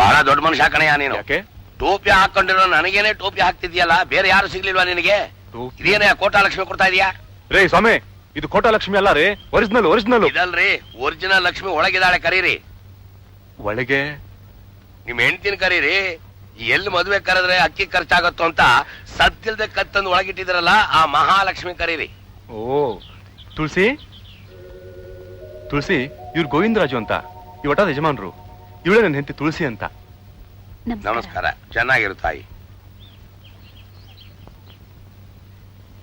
ಬಹಳ ದೊಡ್ಡ ಮನುಷ್ಯ ಕಣಯ್ಯ ನೀನು. ಯಾಕೆ? ಟೋಪಿ ಹಾಕೊಂಡಿರೋ ನನಗೇನೆ ಟೋಪಿ ಹಾಕ್ತಿದ್ಯಲ್ಲ, ಬೇರೆ ಯಾರು ಸಿಗ್ಲಿಲ್ವಾ ನಿನಗೆ? ಇದೇನೇ ಕೋಟಾಲಕ್ಷ್ಮಿ ಕೊಡ್ತಾ ಇದೀಯಾ? ರೇ ಸ್ವಾಮಿ, ಇದು ಕೋಟಾಲಕ್ಷ್ಮಿ ಅಲ್ಲ ರೀ, ಒರಿಜಿನಲ್ ಒರಿಜಿನಲ್. ಇದಲ್ರಿ ಒರಿಜಿನಲ್ ಲಕ್ಷ್ಮಿ ಒಳಗಿದಾಳೆ, ಕರೀರಿ. ಒಳಗೆ ನಿಮ್ ಹೆಂಡ್ತಿನ ಕರೀರಿ. ಎಲ್ಲಿ ಮದುವೆ ಕರೆದ್ರೆ ಅಕ್ಕಿ ಖರ್ಚಾಗತ್ತೋ ಅಂತ ಸದ್ದಿಲ್ದೆ ಕತ್ತಂದು ಒಳಗಿಟ್ಟಿದ್ರಲ್ಲ, ಆ ಮಹಾಲಕ್ಷ್ಮಿ ಕರೀರಿ. ಓ ತುಳಸಿ, ತುಳಸಿ ಇವ್ರು ಗೋವಿಂದರಾಜು ಅಂತ, ಈ ಒಟ್ಟಾದ ಯಜಮಾನ್ರು. ಇವಳೇ ನನ್ನ ಹೆಂಡತಿ ತುಳಸಿ ಅಂತ. ನಮಸ್ಕಾರ. ಚೆನ್ನಾಗಿರು ತಾಯಿ.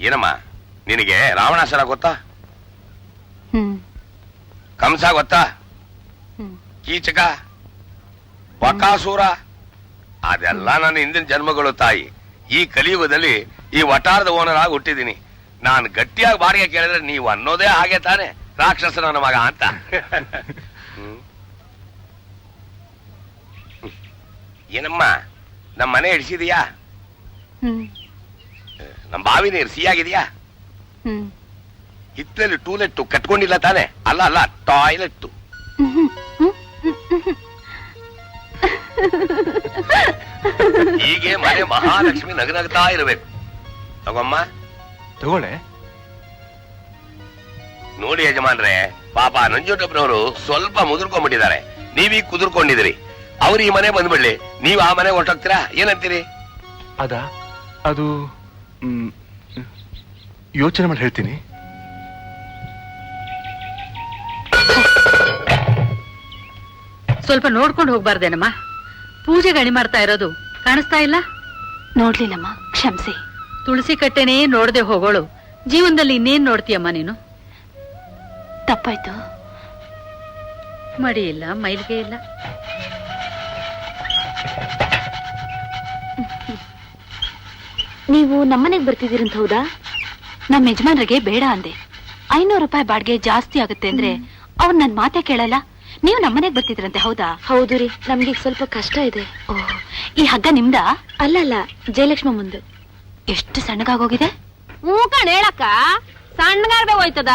ಏನಮ್ಮ, ನಿನಗೆ ರಾವಣಾಸುರ ಗೊತ್ತಾ? ಕಂಸ ಗೊತ್ತಾ? ಕೀಚಕ, ಬಕಾಸುರ, ಅದೆಲ್ಲ ನನ್ನ ಹಿಂದಿನ ಜನ್ಮಗಳು ತಾಯಿ. ಈ ಕಲಿಯುಗದಲ್ಲಿ ಈ ವಟಾರದ ಓನರ್ ಆಗಿ ಹುಟ್ಟಿದೀನಿ. ನಾನು ಗಟ್ಟಿಯಾಗಿ ಬಾಡಿಗೆ ಕೇಳಿದ್ರೆ ನೀವು ಅನ್ನೋದೇ ಹಾಗೆ ತಾನೆ, ರಾಕ್ಷಸ ನನ್ನ ಮಗ ಅಂತ. ಏನಮ್ಮ, ನಮ್ಮ ಮನೆ ಇಡಿಸಿದೀಯಾ? ನಮ್ಮ ಬಾವಿ ನೀರು ಸಿಹಿಯಾಗಿದೆಯಾ? ಹಿತ್ತಲಲ್ಲಿ ಟೂಲೆಟ್ ಕಟ್ಕೊಂಡಿಲ್ಲ ತಾನೆ? ಅಲ್ಲ ಅಲ್ಲ, ಟಾಯ್ಲೆಟ್. ಹೀಗೆ ಮನೆ ಮಹಾಲಕ್ಷ್ಮಿ ನಗನಗ್ತಾ ಇರಬೇಕು. ತಗೊಮ್ಮ. ತಗೊಳ್ಳೆ. ನೋಡಿ ಯಜಮಾನ್ರೆ, ಪಾಪ ನಂಜುಂಡಪ್ಪನವರು ಸ್ವಲ್ಪ ಮುದುರ್ಕೊಂಡ್ಬಿಟ್ಟಿದ್ದಾರೆ. ನೀವೀಗ ಕುದುರ್ಕೊಂಡಿದ್ದೀರಿ. ಅವ್ರು ಈ ಮನೆ ಬಂದ್ಬಿಡ್ಲಿ, ನೀವ್ ಆ ಮನೆ ಹೊರಟೋಗ್ತೀರಾ? ಏನಂತೀರಿ? ಅದು ಯೋಚನೆ ಮಾಡಿ ಹೇಳ್ತೀನಿ. ಸ್ವಲ್ಪ ನೋಡ್ಕೊಂಡು ಹೋಗ್ಬಾರ್ದೇನಮ್ಮ? ಪೂಜೆಗೆ ಅಣಿ ಮಾಡ್ತಾ ಇರೋದು ಕಾಣಿಸ್ತಾ ಇಲ್ಲ? ನೋಡ್ಲಿಲ್ಲಮ್ಮ, ಕ್ಷಮಿಸಿ. ತುಳಸಿ ಕಟ್ಟೆನೇ ನೋಡದೆ ಹೋಗೋಳು ಜೀವನದಲ್ಲಿ ಇನ್ನೇನ್ ನೋಡ್ತೀಯಮ್ಮ ನೀನು? ತಪ್ಪಾಯ್ತು. ಮಡಿ ಇಲ್ಲ, ಮೈಲಿಗೆ ಇಲ್ಲ. ನೀವು ನಮ್ಮನೆಗೆ ಬರ್ತಿದ್ದೀರಂತ ಹೌದಾ? ನಮ್ಮ ಯಜಮಾನ್ರಿಗೆ ಬೇಡ ಅಂದೆ. 500 ರೂಪಾಯಿ ಬಾಡಿಗೆ ಜಾಸ್ತಿ ಆಗುತ್ತೆ ಅಂದ್ರೆ ಅವ್ರು ನನ್ ಮಾತೇ ಕೇಳಲ್ಲ. ನೀವು ನಮ್ಮನೆಗೆ ಬರ್ತಿದ್ರಂತೆ ಹೌದಾ? ಹೌದು ರೀ, ನಮ್ಗೆ ಸ್ವಲ್ಪ ಕಷ್ಟ ಇದೆ. ಓಹ್, ಈ ಹಗ್ಗ ನಿಮ್ದ? ಅಲ್ಲ, ಜಯಲಕ್ಷ್ಮ ಮುಂದೆ. ಎಷ್ಟು ಸಣ್ಣಗಾಗೋಗಿದೆ? ಮೂಕಣ್ ಹೇಳಕ್ಕ ಸಣ್ಣಗಾರ್ದೆ ಹೋಯ್ತದ.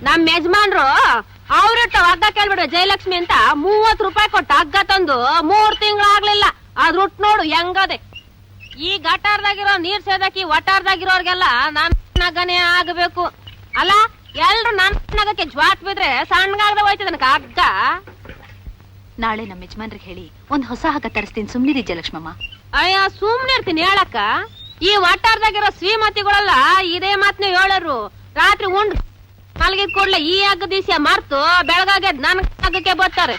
ನಮ್ ಯಜಮಾನ್ರು ಅವ್ರಿಟ್ಟು ಹಗ್ಗ ಕೇಳ್ಬಿಡ್ರೆ ಜಯಲಕ್ಷ್ಮಿ ಅಂತ 30 ರೂಪಾಯಿ ಕೊಟ್ಟು ಹಗ್ಗ ತಂದು 3 ತಿಂಗಳಾಗ್ಲಿಲ್ಲ. ಅದ್ ರುಟ್ ನೋಡು ಹೆಂಗದೆ. ಈ ಗಟಾರ್ದಾಗಿರೋ ನೀರ್ ಸೇದಕಿ ಒಟ್ಟಾರ್ದಾಗಿರೋರ್ಗೆಲ್ಲ ನಮ್ ನಗನೇ ಆಗಬೇಕು. ಅಲ್ಲ, ಎಲ್ರು ನಮ್ ನಗಕ್ಕೆ ಜ್ವಾಟ್ ಬಿದ್ರೆ ಸಣ್ಣಗಾರ್ದೆ ಹೋಯ್ತದನಕ ಹಗ್ಗ. ನಾಳೆ ನಮ್ಮ ಯಜಮಾನ್ರಿಗೆ ಹೇಳಿ ಒಂದ್ ಹೊಸ ಹಗ್ಗ ತರಿಸ್ತೀನಿ, ಸುಮ್ನಿರಿ ಜಯಲಕ್ಷ್ಮಮ್ಮ. ಅಯ್ಯ, ಸುಮ್ನಿರ್ತೀನಿ ಹೇಳಕ್ಕ. ಈ ಒಟ್ಟಾರ್ದಾಗಿರೋ ಶ್ರೀಮತಿಗಳೆಲ್ಲ ಇದೇ ಮಾತ್ನ ಹೇಳರು. ರಾತ್ರಿ ಉಂಡ್ ಮಲಗಿದ್ ಕೂಡ್ಲೆ ಈ ಹಗ್ಗ ದಿವ್ಸ ಮರ್ತು ಬೆಳಗಾಗೆ ನನ್ ಹಗ್ಗಕ್ಕೆ ಬರ್ತಾರೆ.